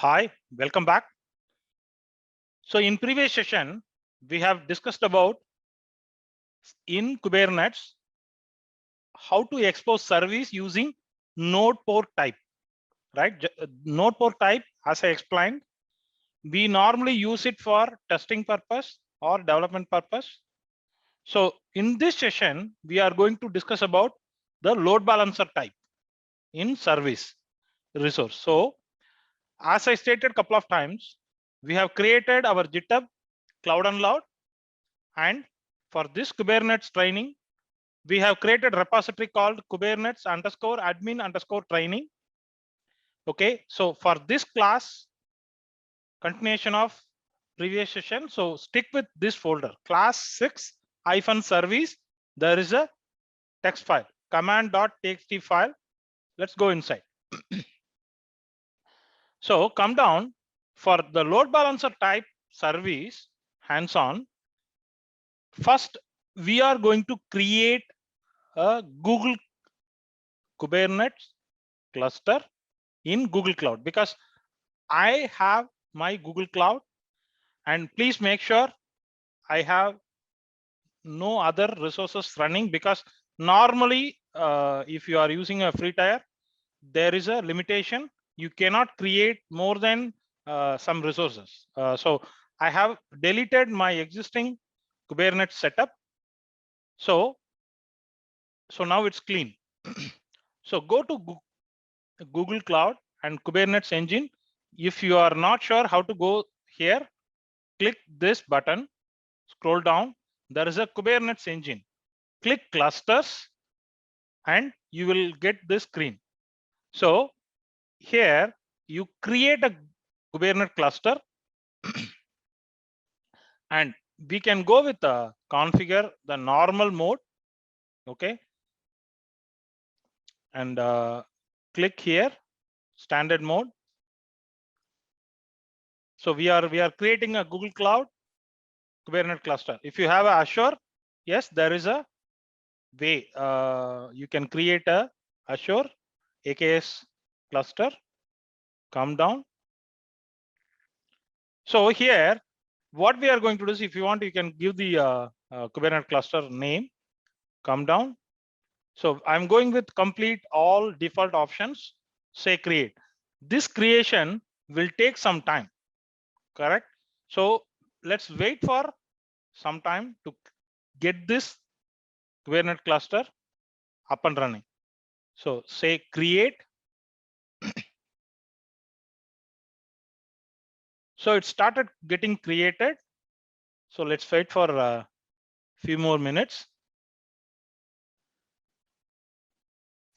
Hi, welcome back. So in previous session, we have discussed about in Kubernetes, how to expose service using node port type, right? Node port type, as I explained, we normally use it for testing purpose or development purpose. So in this session, we are going to discuss about the load balancer type in service resource. So as I stated a couple of times, we have created our GitHub Cloud Unload, and for this Kubernetes training, we have created a repository called Kubernetes _admin _training. Okay, so for this class, continuation of previous session, so stick with this folder, class 6-service. There is a text file, command.txt file. Let's go inside. So come down for the load balancer type service hands-on. First, we are going to create a Google Kubernetes cluster in Google Cloud, because I have my Google Cloud, and please make sure I have no other resources running, because normally if you are using a free tier, there is a limitation. You cannot create more than some resources. So I have deleted my existing Kubernetes setup. So now it's clean. So go to Google Cloud and Kubernetes engine. If you are not sure how to go here, click this button, scroll down. There is a Kubernetes engine. Click clusters and you will get this screen. So here you create a Kubernetes cluster and we can go with configure the normal mode. Okay. And click here, standard mode. So we are creating a Google Cloud Kubernetes cluster. If you have a Azure, yes, there is a way you can create a Azure AKS cluster. Come down. So here, what we are going to do is, if you want, you can give the Kubernetes cluster name. Come down. So I'm going with complete all default options. Say create. This creation will take some time. Correct. So let's wait for some time to get this Kubernetes cluster up and running. So say create. So it started getting created. So let's wait for a few more minutes.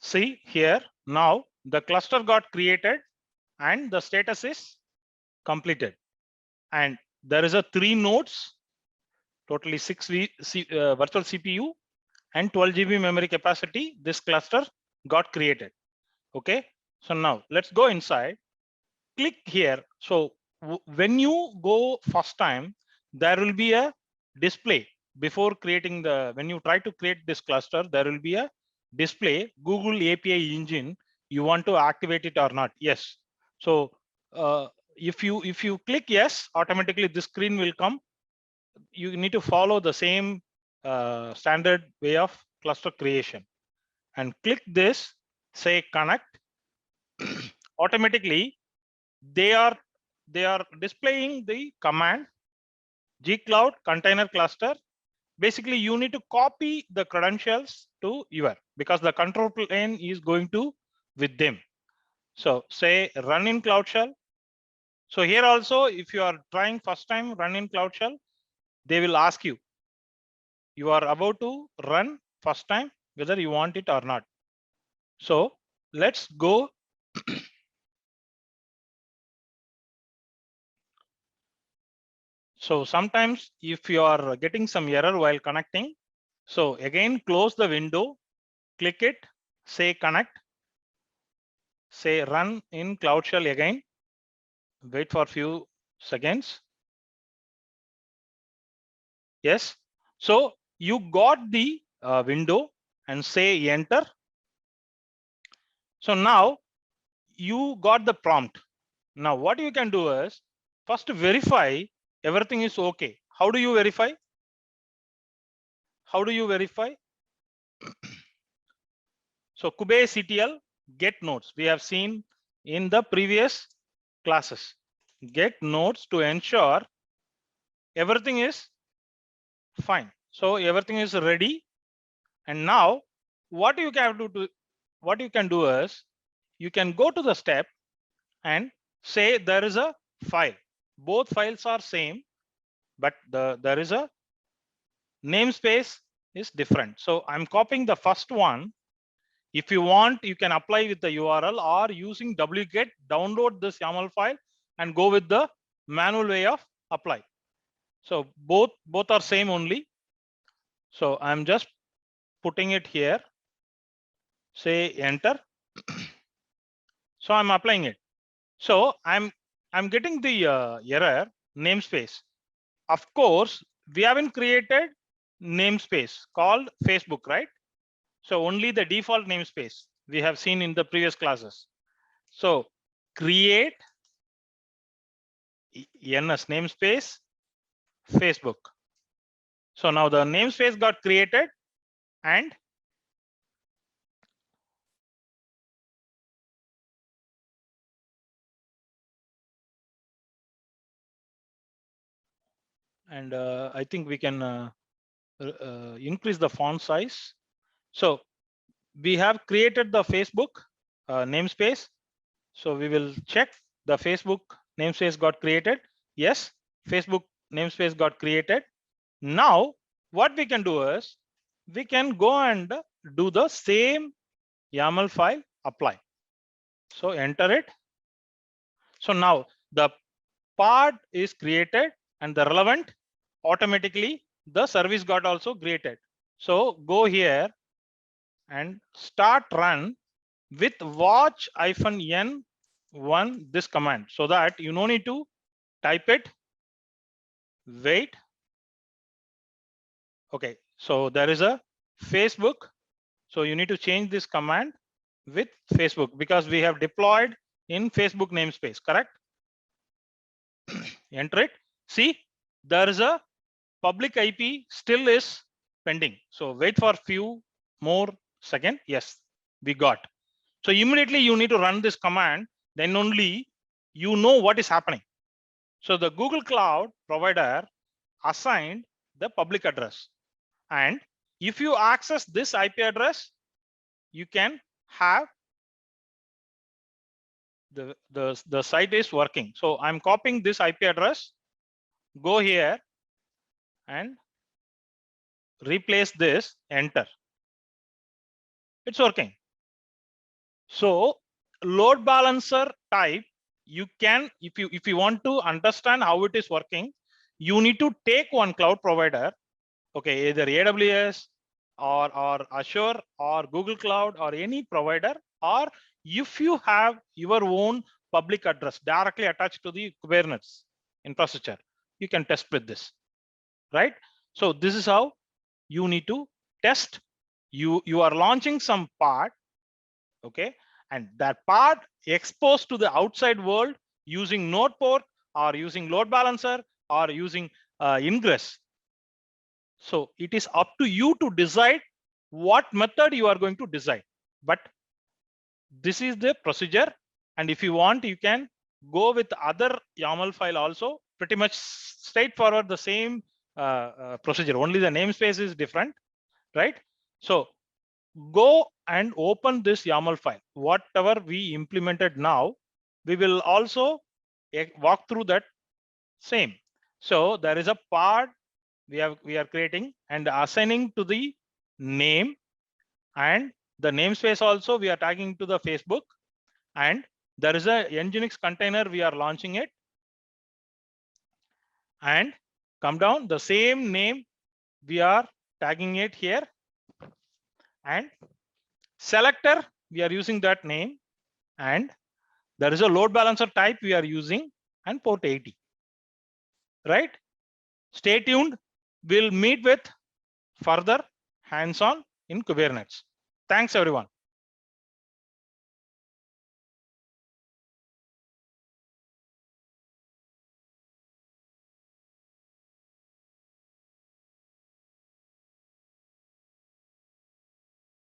See here, now the cluster got created and the status is completed. And there is a 3 nodes, totally 6 virtual CPU and 12 GB memory capacity. This cluster got created. Okay, so now let's go inside. Click here. So when you go first time, there will be a display before creating the, when you try to create this cluster, there will be a display Google API engine. You want to activate it or not? Yes. So if you click yes, automatically this screen will come. You need to follow the same standard way of cluster creation and click this, say connect. Automatically they are displaying the command gcloud container cluster. Basically you need to copy the credentials to your, because the control plane is going to with them. So say run in Cloud Shell. So here also, if you are trying first time run in Cloud Shell, they will ask you, you are about to run first time, whether you want it or not. So let's go. So sometimes if you are getting some error while connecting, so again, close the window, click it, say connect, say run in Cloud Shell again, wait for a few seconds. Yes. So you got the window and say enter. So now you got the prompt. Now what you can do is first verify everything is okay. How do you verify? How do you verify? So kubectl get nodes we have seen in the previous classes. Get nodes to ensure everything is fine. So everything is ready. And now what you can do is you can go to the step and say there is a file. Both files are same, but there is a namespace is different. So I'm copying the first one. If you want, you can apply with the URL or using wget, download this YAML file and go with the manual way of apply. So both are same only. So I'm just putting it here, say enter. So I'm applying it. So I'm getting the error namespace. Of course, we haven't created namespace called Facebook, right? So only the default namespace we have seen in the previous classes. So create NS namespace Facebook. So now the namespace got created and I think we can increase the font size. So we have created the Facebook namespace. So we will check the Facebook namespace got created. Yes, Facebook namespace got created. Now what we can do is we can go and do the same YAML file apply. So enter it. So now the part is created and the relevant automatically the service got also created. So go here and start run with watch -n1 this command, so that you no need to type it. Wait. Okay, so there is a Facebook. So you need to change this command with Facebook because we have deployed in Facebook namespace, correct? Enter it. See, there is a public IP still is pending. So wait for few more seconds. Yes, we got. So immediately you need to run this command, then only you know what is happening. So the Google Cloud provider assigned the public address. And if you access this IP address, you can have the site is working. So I'm copying this IP address, go here and replace this, enter. It's working. So load balancer type, you can, if you want to understand how it is working, you need to take one cloud provider, okay, either AWS or Azure or Google Cloud or any provider, or if you have your own public address directly attached to the Kubernetes infrastructure, you can test with this, right? So this is how you need to test. You are launching some part, okay, and that part exposed to the outside world using node port or using load balancer or using ingress. So it is up to you to decide what method you are going to decide, but this is the procedure. And if you want, you can go with other YAML file also, pretty much straightforward, the same procedure, only the namespace is different, right? So go and open this YAML file. Whatever we implemented now, we will also walk through that same. So there is a part we are creating and assigning to the name, and the namespace also we are tagging to the Facebook, and there is a Nginx container we are launching it, and come down the same name we are tagging it here, and selector we are using that name, and there is a load balancer type we are using and port 80, right? Stay tuned. We'll meet with further hands-on in Kubernetes. Thanks everyone.